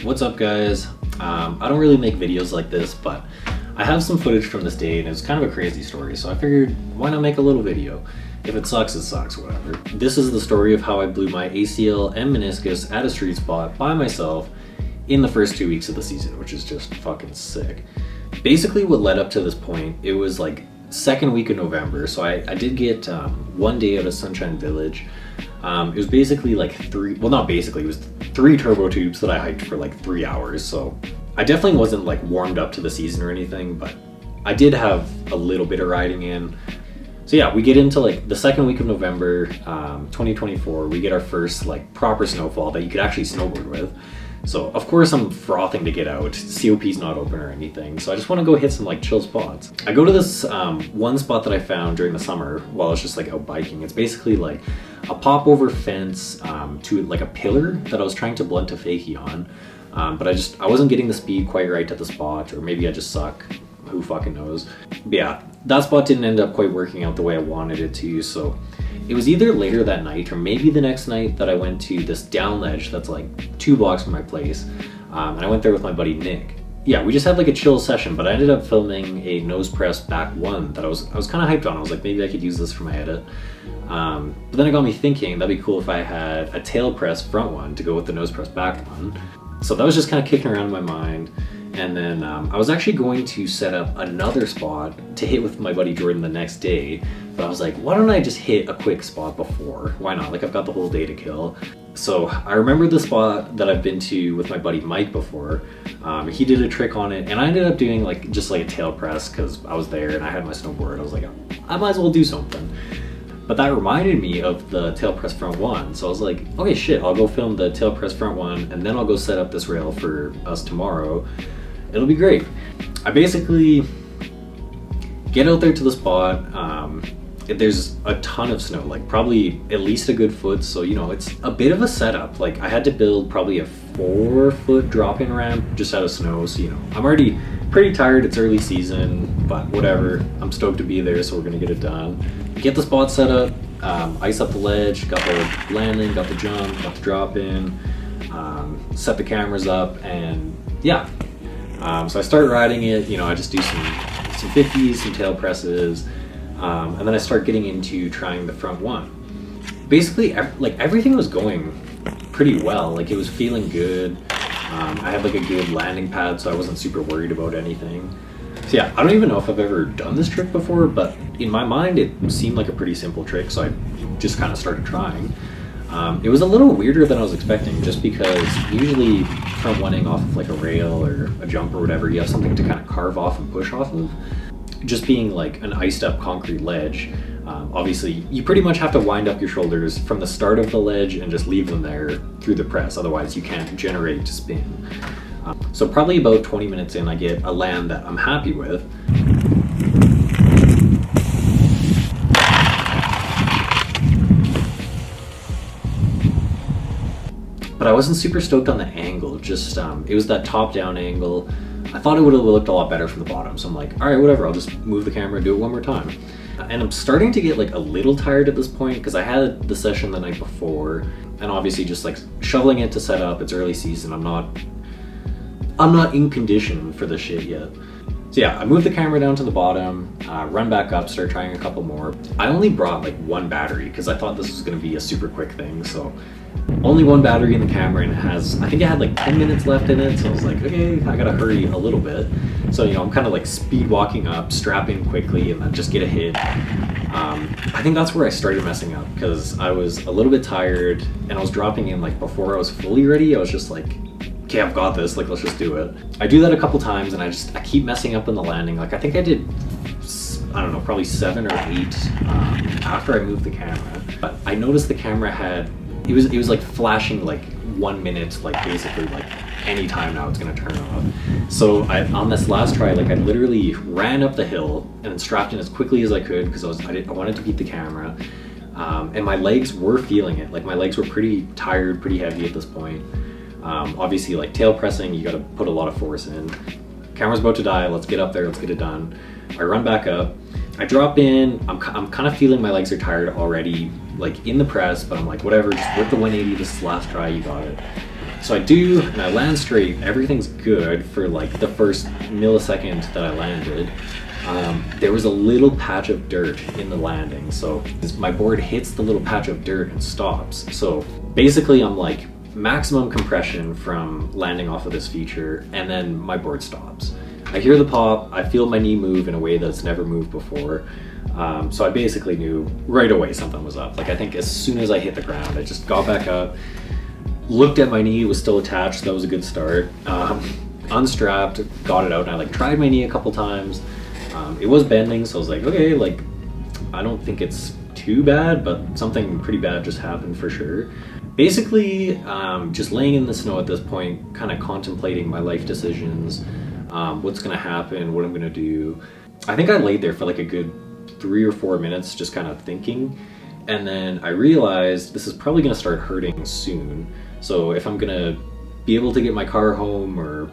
What's up, guys? I don't really make videos like this, but I have some footage from this day and it's kind of a crazy story, so I figured why not make a little video? If it sucks, whatever. This is the story of how I blew my ACL and meniscus at a street spot by myself in the first 2 weeks of the season, which is just fucking sick. Basically what led up to this point, it was like second week of November, so I did get 1 day out of Sunshine Village. It was basically like it was 3 turbo tubes that I hiked for like 3 hours, so I definitely wasn't like warmed up to the season or anything, but I did have a little bit of riding in. So yeah, we get into like the second week of November, 2024, we get our first like proper snowfall that you could actually snowboard with. So of course I'm frothing to get out. COP's not open or anything, so I just want to go hit some like chill spots. I go to this one spot that I found during the summer while I was just like out biking. It's basically like a pop over fence to like a pillar that I was trying to blunt a fakie on, but I wasn't getting the speed quite right at the spot, or maybe I just suck. Who fucking knows? But yeah, that spot didn't end up quite working out the way I wanted it to, so it was either later that night or maybe the next night that I went to this down ledge that's like 2 blocks from my place, and I went there with my buddy Nick. Yeah, we just had like a chill session, but I ended up filming a nose press back one that I was kind of hyped on. I was like, maybe I could use this for my edit. But then it got me thinking that'd be cool if I had a tail press front one to go with the nose press back one. So that was just kind of kicking around in my mind. And then I was actually going to set up another spot to hit with my buddy Jordan the next day, but I was like, why don't I just hit a quick spot before? Why not? Like, I've got the whole day to kill. So I remember the spot that I've been to with my buddy Mike before. He did a trick on it, and I ended up doing like just like a tail press because I was there and I had my snowboard. I was like, I might as well do something. But that reminded me of the tail press front one, so I was like, okay, shit, I'll go film the tail press front one, and then I'll go set up this rail for us tomorrow. It'll be great. I basically get out there to the spot. There's a ton of snow, like probably at least a good foot, so you know, it's a bit of a setup. Like I had to build probably a 4-foot drop-in ramp just out of snow, so you know, I'm already pretty tired. It's early season, but whatever. I'm stoked to be there, so we're gonna get it done. Get the spot set up, ice up the ledge, got the landing, got the jump, got the drop-in, set the cameras up, and yeah. So I start riding it, you know, I just do some 50s, some tail presses, and then I start getting into trying the front one. Basically, like everything was going pretty well, like it was feeling good. I had like a good landing pad, so I wasn't super worried about anything. So yeah, I don't even know if I've ever done this trick before, but in my mind it seemed like a pretty simple trick, so I just kind of started trying. It was a little weirder than I was expecting, just because usually front one-ing off of like a rail or a jump or whatever, you have something to kind of carve off and push off of. Just being like an iced up concrete ledge, obviously you pretty much have to wind up your shoulders from the start of the ledge and just leave them there through the press, otherwise you can't generate spin. So probably about 20 minutes in, I get a land that I'm happy with. But I wasn't super stoked on the angle, just it was that top-down angle. I thought it would have looked a lot better from the bottom, so I'm like, all right, whatever, I'll just move the camera and do it one more time. And I'm starting to get like a little tired at this point because I had the session the night before, and obviously just like shoveling it to set up, it's early season, I'm not in condition for this shit yet. So yeah, I moved the camera down to the bottom, run back up, start trying a couple more. I only brought like 1 battery because I thought this was gonna be a super quick thing, so only 1 battery in the camera, and I think it had like 10 minutes left in it, so I was like, okay, I gotta hurry a little bit. So, you know, I'm kind of like speed walking up, strap in quickly, and then just get a hit. I think that's where I started messing up, because I was a little bit tired, and I was dropping in like before I was fully ready. I was just like, okay, I've got this, like, let's just do it. I do that a couple times, and I keep messing up in the landing. Like, I think I did, I don't know, probably 7 or 8 after I moved the camera. But I noticed the camera had, it was like flashing like 1 minute, like basically like any time now it's gonna turn off. So on this last try, like I literally ran up the hill and then strapped in as quickly as I could because I wanted to beat the camera. And my legs were feeling it. Like my legs were pretty tired, pretty heavy at this point. Obviously like tail pressing, you gotta put a lot of force in. Camera's about to die, let's get up there, let's get it done. I run back up, I drop in, I'm kind of feeling my legs are tired already, like in the press, but I'm like, whatever, just work the 180 this last try, you got it. So I do, and I land straight, everything's good for like the first millisecond that I landed. There was a little patch of dirt in the landing, so my board hits the little patch of dirt and stops. So basically I'm like maximum compression from landing off of this feature, and then my board stops. I hear the pop, I feel my knee move in a way that's never moved before. So I basically knew right away something was up. Like I think as soon as I hit the ground, I just got back up, looked at my knee, it was still attached, so that was a good start. Unstrapped, got it out, and I like tried my knee a couple times. It was bending, so I was like, okay, like I don't think it's too bad, but something pretty bad just happened for sure. Basically, just laying in the snow at this point, kind of contemplating my life decisions, what's gonna happen, what I'm gonna do. I think I laid there for like a good 3 or 4 minutes just kind of thinking, and then I realized this is probably gonna start hurting soon. So if I'm gonna be able to get my car home or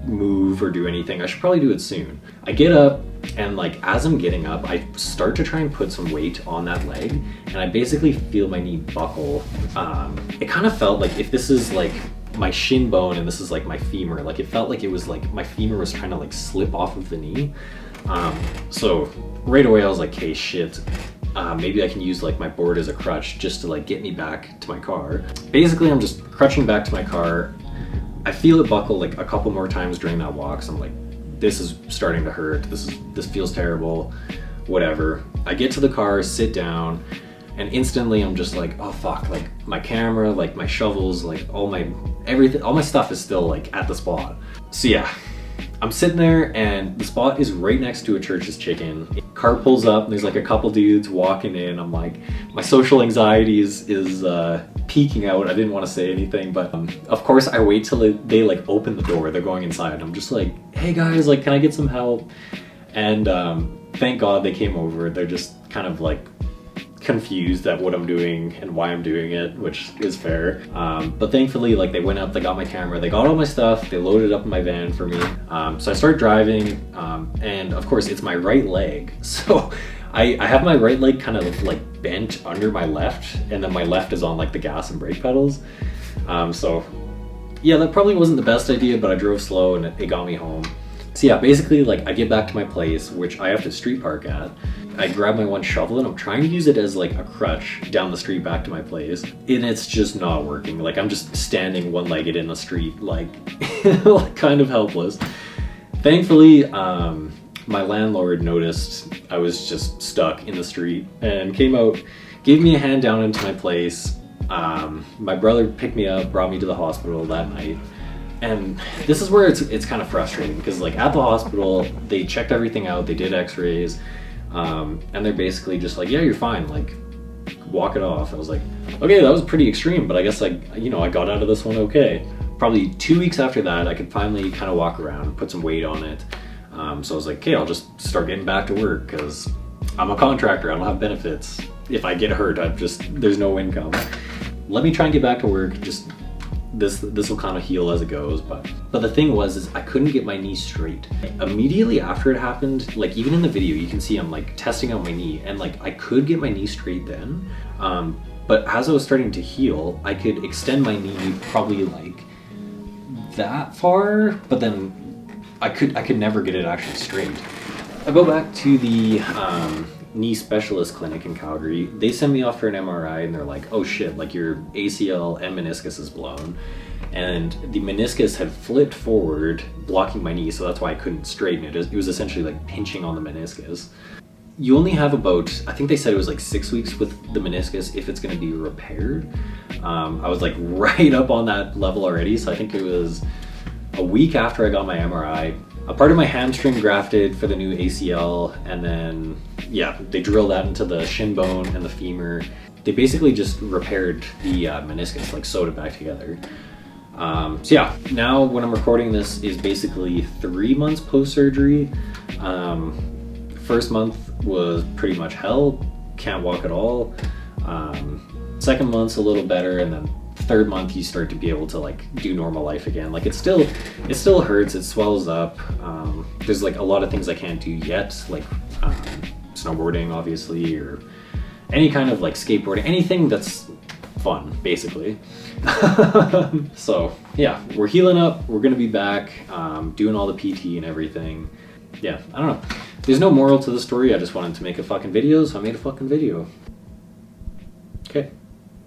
move or do anything, I should probably do it soon. I get up, and like as I'm getting up, I start to try and put some weight on that leg, and I basically feel my knee buckle. It kind of felt like if this is like my shin bone and this is like my femur, like it felt like it was like my femur was trying to like slip off of the knee. So right away I was like, hey, shit, maybe I can use like my board as a crutch just to like get me back to my car. Basically I'm just crutching back to my car. I feel it buckle like a couple more times during that walk, so I'm like, this is starting to hurt, this feels terrible, whatever. I get to the car, sit down, and instantly I'm just like, oh fuck, like my camera, like my shovels, like all my stuff is still like at the spot. So yeah, I'm sitting there and the spot is right next to a Church's Chicken. Car pulls up and there's like a couple dudes walking in. I'm like, my social anxiety is peeking out. I didn't want to say anything, but of course I wait till they like open the door. They're going inside. I'm just like, hey guys, like, can I get some help? And thank God they came over. They're just kind of like confused at what I'm doing and why I'm doing it, which is fair. But thankfully, like, they went up, they got my camera, they got all my stuff, they loaded up in my van for me. So I start driving, and of course it's my right leg. So I have my right leg kind of like bent under my left, and then my left is on like the gas and brake pedals. So yeah, that probably wasn't the best idea, but I drove slow and it got me home. So yeah, basically, like, I get back to my place, which I have to street park at. I grab my one shovel and I'm trying to use it as like a crutch down the street back to my place, and it's just not working. Like, I'm just standing one-legged in the street, like, kind of helpless. Thankfully, my landlord noticed I was just stuck in the street and came out, gave me a hand down into my place. My brother picked me up, brought me to the hospital that night. And this is where it's kind of frustrating, because like at the hospital, they checked everything out, they did x-rays, and they're basically just like, yeah, you're fine, like, walk it off. I was like, okay, that was pretty extreme, but I guess, like, you know, I got out of this one okay. Probably 2 weeks after that, I could finally kind of walk around, put some weight on it. So I was like, okay, I'll just start getting back to work, because I'm a contractor, I don't have benefits. If I get hurt, there's no income. Let me try and get back to work, just this will kind of heal as it goes. But the thing was I couldn't get my knee straight. Immediately after it happened, like, even in the video you can see I'm like testing out my knee, and like I could get my knee straight then, but as I was starting to heal, I could extend my knee probably like that far, but then I could never get it actually straight. I go back to the knee specialist clinic in Calgary. They send me off for an MRI, and they're like, oh shit, like, your ACL and meniscus is blown. And the meniscus had flipped forward, blocking my knee, so that's why I couldn't straighten it. It was essentially like pinching on the meniscus. You only have about, I think they said it was like 6 weeks with the meniscus if it's gonna be repaired. I was like right up on that level already, so I think it was a week after I got my MRI. A part of my hamstring grafted for the new ACL, and then, yeah, they drilled that into the shin bone and the femur. They basically just repaired the meniscus, like sewed it back together. So yeah, now when I'm recording this is basically 3 months post-surgery. First month was pretty much hell, can't walk at all. Second month's a little better, and then third month you start to be able to like do normal life again. Like, it still hurts, it swells up. There's like a lot of things I can't do yet, like snowboarding obviously, or any kind of like skateboarding, anything that's fun, basically. So yeah, we're healing up. We're gonna be back, doing all the PT and everything. Yeah, I don't know. There's no moral to the story. I just wanted to make a fucking video, so I made a fucking video.